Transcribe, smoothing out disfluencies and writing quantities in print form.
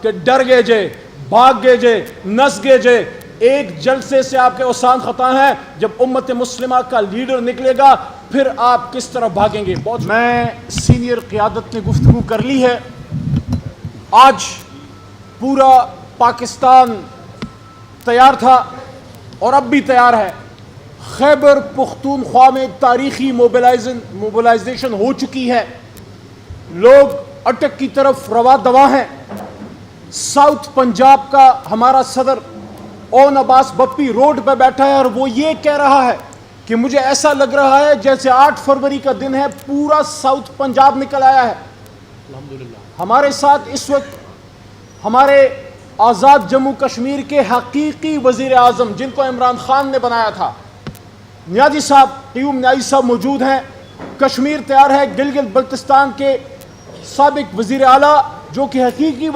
कि डर गए जे, भाग गए जे, नस गए जे। एक जलसे से आपके औसान खता है, जब उम्मत मुस्लिमा का लीडर निकलेगा फिर आप किस तरफ भागेंगे। बहुत मैं सीनियर क़यादत ने गुफ्तगू कर ली है। आज पूरा पाकिस्तान तैयार था और अब भी तैयार है। खैबर पुख्तूनख्वा में तारीखी मोबिलाइजेशन हो चुकी है। लोग अटक की तरफ रवा दवा हैं। साउथ पंजाब का हमारा सदर ओन अब्बास बप्पी रोड पर बैठा है और वो ये कह रहा है कि मुझे ऐसा लग रहा है जैसे 8 फरवरी का दिन है, पूरा साउथ पंजाब निकल आया है। अल्हम्दुलिल्लाह। हमारे साथ इस वक्त हमारे आज़ाद जम्मू कश्मीर के हकीकी वज़ीर आज़म, जिनको इमरान खान ने बनाया था, नियाज़ी साहब, क़य्यूम नियाज़ी साहब मौजूद हैं। कश्मीर तैयार है। गिलगित बल्तिस्तान के साबिक वज़ीर आला जो कि हकीकी